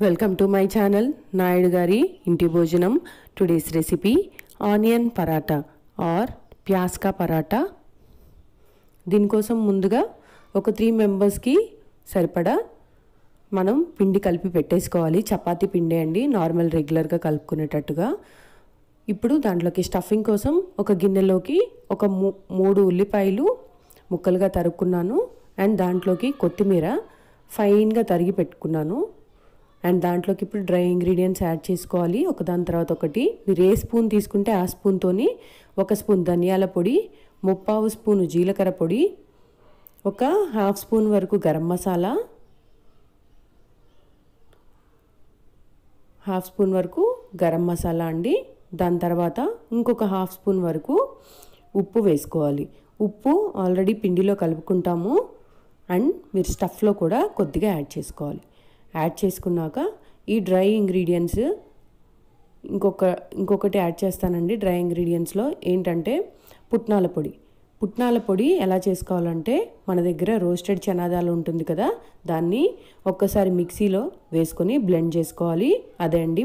Welcome to my channel Naidu గారి ఇంటి భోజనం. Today's recipe onion paratha or ప్యాజ్ కా పరాటా. దీనికోసం ముందుగా ఒక 3 మెంబర్స్కి సరిపడా మనం పిండి కలిపి పెట్టేసుకోవాలి. చపాతీ పిండి అండి, నార్మల్ రెగ్యులర్గా కలుపుకునేటట్టుగా. ఇప్పుడు దాంట్లోకి స్టఫింగ్ కోసం ఒక గిన్నెలోకి ఒక 3 ఉల్లిపాయలు ముక్కలుగా తరుక్కున్నాను. అండ్ దాంట్లోకి కొత్తిమీర ఫైన్గా తరిగి పెట్టుకున్నాను. అండ్ దాంట్లోకి ఇప్పుడు డ్రై ఇంగ్రీడియంట్స్ యాడ్ చేసుకోవాలి ఒకదాని తర్వాత ఒకటి. మీరు ఏ స్పూన్ తీసుకుంటే ఆ స్పూన్తోని 1 స్పూన్ ధనియాల పొడి, 1/2 స్పూను జీలకర్ర పొడి, ఒక 1/2 స్పూన్ వరకు గరం మసాలా, 1/2 స్పూన్ వరకు గరం మసాలా అండి. దాని తర్వాత ఇంకొక 1/2 స్పూన్ వరకు ఉప్పు వేసుకోవాలి. ఉప్పు ఆల్రెడీ పిండిలో కలుపుకుంటాము. అండ్ మీరు స్టఫ్లో కూడా కొద్దిగా యాడ్ చేసుకోవాలి. యాడ్ చేసుకున్నాక ఈ డ్రై ఇంగ్రీడియంట్స్ ఇంకొకటి యాడ్ చేస్తానండి. డ్రై ఇంగ్రీడియంట్స్లో ఏంటంటే పుట్నాల పొడి ఎలా చేసుకోవాలంటే, మన దగ్గర రోస్టెడ్ చనాదాలు ఉంటుంది కదా, దాన్ని ఒక్కసారి మిక్సీలో వేసుకొని బ్లెండ్ చేసుకోవాలి. అదే అండి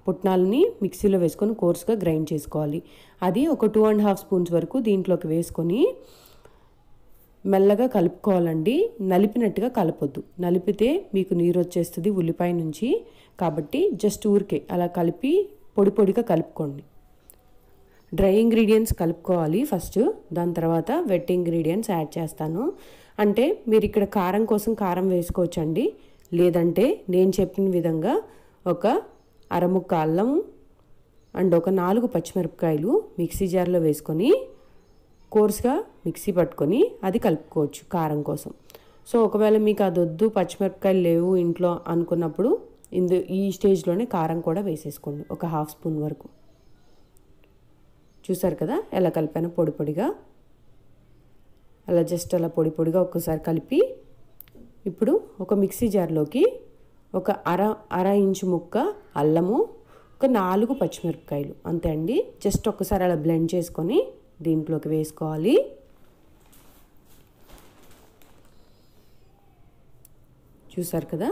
పుట్నాలని మిక్సీలో వేసుకొని కోర్స్గా గ్రైండ్ చేసుకోవాలి. అది ఒక 2.5 స్పూన్స్ వరకు దీంట్లోకి వేసుకొని మెల్లగా కలుపుకోవాలండి. నలిపినట్టుగా కలపొద్దు. నలిపితే మీకు నీరు వచ్చేస్తుంది ఉల్లిపాయ నుంచి. కాబట్టి జస్ట్ ఊరికే అలా కలిపి పొడిగా కలుపుకోండి. డ్రై ఇంగ్రీడియంట్స్ కలుపుకోవాలి ఫస్ట్. దాని తర్వాత వెట్ ఇంగ్రీడియంట్స్ యాడ్ చేస్తాను. అంటే మీరు ఇక్కడ కారం కోసం కారం వేసుకోవచ్చండి. లేదంటే నేను చెప్పిన విధంగా ఒక అరముక్క అల్లం అండ్ ఒక 4 పచ్చిమిరపకాయలు మిక్సీ జార్లో వేసుకొని కోర్స్గా మిక్సీ పట్టుకొని అది కలుపుకోవచ్చు కారం కోసం. సో ఒకవేళ మీకు అది వద్దు, పచ్చిమిరపకాయలు లేవు ఇంట్లో అనుకున్నప్పుడు ఈ స్టేజ్లోనే కారం కూడా వేసేసుకోండి, ఒక 1/2 స్పూన్ వరకు. చూసారు కదా ఎలా కలిపాను పొడిగా. అలా జస్ట్ అలా పొడిగా ఒక్కసారి కలిపి ఇప్పుడు ఒక మిక్సీ జార్లోకి ఒక అర ఇంచు ముక్క అల్లము, ఒక 4 పచ్చిమిరపకాయలు, అంతే అండి. జస్ట్ ఒక్కసారి అలా బ్లెండ్ చేసుకొని దీంట్లోకి వేసుకోవాలి. చూసారు కదా,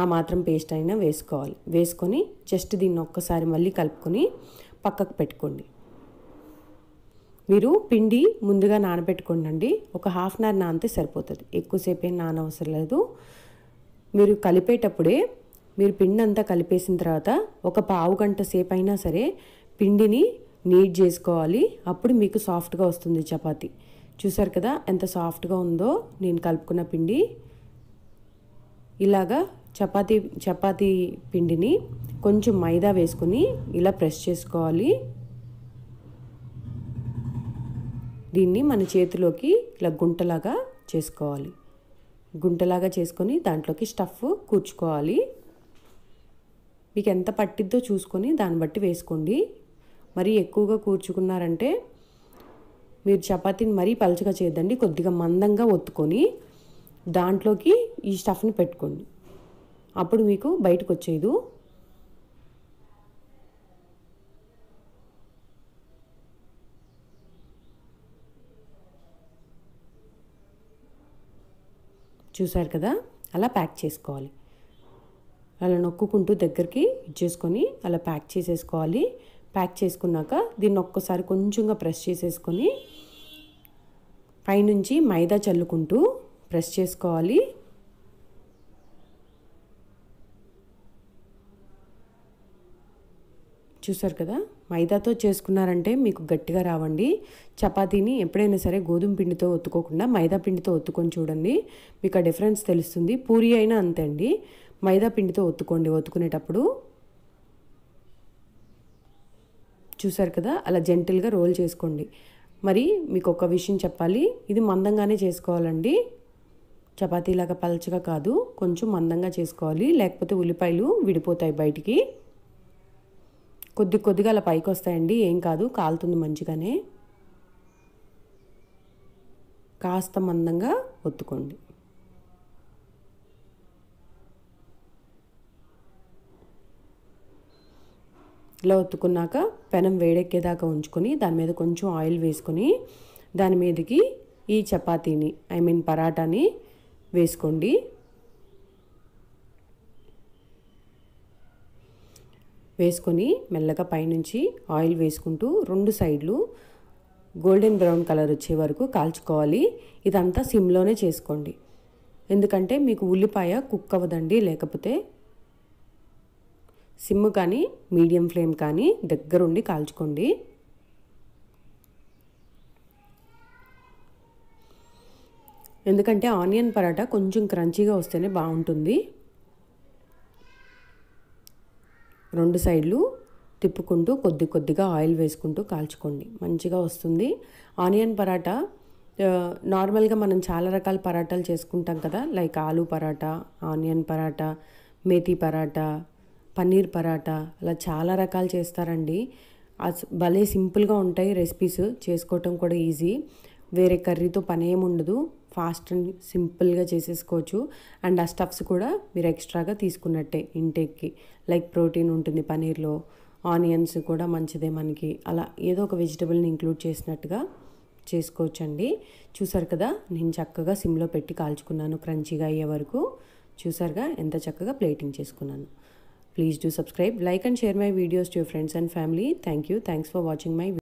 ఆ మాత్రం పేస్ట్ అయినా వేసుకోవాలి. వేసుకొని జస్ట్ దీన్ని ఒక్కసారి మళ్ళీ కలుపుకొని పక్కకు పెట్టుకోండి. మీరు పిండి ముందుగా నానబెట్టుకోండి. ఒక 1/2 అవర్ నానితే సరిపోతుంది, ఎక్కువసేపు ఏం నానవసరం లేదు. మీరు కలిపేటప్పుడే మీరు పిండి అంతా కలిపేసిన తర్వాత ఒక 1/2 గంట సేపు అయినా సరే పిండిని నీట్ చేసుకోవాలి. అప్పుడు మీకు సాఫ్ట్గా వస్తుంది చపాతీ. చూసారు కదా ఎంత సాఫ్ట్గా ఉందో నేను కలుపుకున్న పిండి. ఇలాగా చపాతీ పిండిని కొంచెం మైదా వేసుకొని ఇలా ప్రెస్ చేసుకోవాలి. దీన్ని మన చేతిలోకి ఇలా గుంటలాగా చేసుకోవాలి. గుంటలాగా చేసుకొని దాంట్లోకి స్టఫ్ కూర్చుకోవాలి. మీకు ఎంత పట్టిద్దో చూసుకొని దాన్ని బట్టి వేసుకోండి. మరీ ఎక్కువగా కూర్చుకున్నారంటే మీరు చపాతీని మరీ పలుచగా చేయొద్దండి. కొద్దిగా మందంగా ఒత్తుకొని దాంట్లోకి ఈ స్టఫ్ని పెట్టుకోండి. అప్పుడు మీకు బయటకు వచ్చేది. చూసారు కదా అలా ప్యాక్ చేసుకోవాలి. అలా నొక్కుంటూ దగ్గరికి ఇచ్చేసుకొని అలా ప్యాక్ చేసేసుకోవాలి. ప్యాక్ చేసుకున్నాక దీన్ని ఒక్కసారి కొంచెంగా ప్రెస్ చేసేసుకొని పైనుంచి మైదా చల్లుకుంటూ ప్రెస్ చేసుకోవాలి. చూసారు కదా, మైదాతో చేసుకున్నారంటే మీకు గట్టిగా రావండి. చపాతీని ఎప్పుడైనా సరే గోధుమ పిండితో ఒత్తుకోకుండా మైదా పిండితో ఒత్తుకొని చూడండి, మీకు ఆ డిఫరెన్స్ తెలుస్తుంది. పూరి అయినా అంతే అండి, మైదా పిండితో ఒత్తుకునేటప్పుడు. చూసారు కదా అలా జెంటిల్గా రోల్ చేసుకోండి. మరి మీకు ఒక విషయం చెప్పాలి, ఇది మందంగానే చేసుకోవాలండి. చపాతీలాగా పలచగా కాదు, కొంచెం మందంగా చేసుకోవాలి. లేకపోతే ఉల్లిపాయలు విడిపోతాయి బయటికి. కొద్దిగా అలా పైకి వస్తాయండి, ఏం కాదు, కాలుతుంది మంచిగానే. కాస్త మందంగా ఒత్తుకోండి. ఇలా ఒత్తుకున్నాక పెనం వేడెక్కేదాకా ఉంచుకొని దాని మీద కొంచెం ఆయిల్ వేసుకొని దాని మీదకి ఈ చపాతీని పరాటాని వేసుకోండి. వేసుకొని మెల్లగా పైనుంచి ఆయిల్ వేసుకుంటూ 2 సైడ్లు గోల్డెన్ బ్రౌన్ కలర్ వచ్చే వరకు కాల్చుకోవాలి. ఇదంతా సిమ్లోనే చేసుకోండి, ఎందుకంటే మీకు ఉల్లిపాయ కుక్ అవ్వదండి. లేకపోతే సిమ్ కానీ మీడియం ఫ్లేమ్ కానీ దగ్గరుండి కాల్చుకోండి. ఎందుకంటే ఆనియన్ పరాటా కొంచెం క్రంచీగా వస్తేనే బాగుంటుంది. 2 సైడ్లు తిప్పుకుంటూ కొద్దిగా ఆయిల్ వేసుకుంటూ కాల్చుకోండి, మంచిగా వస్తుంది. ఆనియన్ పరాటా నార్మల్గా మనం చాలా రకాల పరాటాలు చేసుకుంటాం కదా, లైక్ ఆలూ పరాటా, ఆనియన్ పరాటా, మేథీ పరాటా, పన్నీర్ పరాటా, అలా చాలా రకాలు చేస్తారండి. భలే సింపుల్గా ఉంటాయి రెసిపీస్, చేసుకోవటం కూడా ఈజీ. వేరే కర్రీతో పని ఏమి ఉండదు, ఫాస్ట్ అండ్ సింపుల్గా చేసేసుకోవచ్చు. అండ్ ఆ స్టఫ్స్ కూడా మీరు ఎక్స్ట్రాగా తీసుకున్నట్టే ఇంటేక్కి, లైక్ ప్రోటీన్ ఉంటుంది పన్నీర్లో, ఆనియన్స్ కూడా మంచిదే మనకి. అలా ఏదో ఒక వెజిటబుల్ని ఇంక్లూడ్ చేసినట్టుగా చేసుకోవచ్చండి. చూసారు కదా, నేను చక్కగా సిమ్లో పెట్టి కాల్చుకున్నాను క్రంచీగా అయ్యే వరకు. చూసారుగా ఎంత చక్కగా ప్లేటింగ్ చేసుకున్నాను. Please do subscribe, like and share my videos to your friends and family. Thank you. Thanks for watching my video.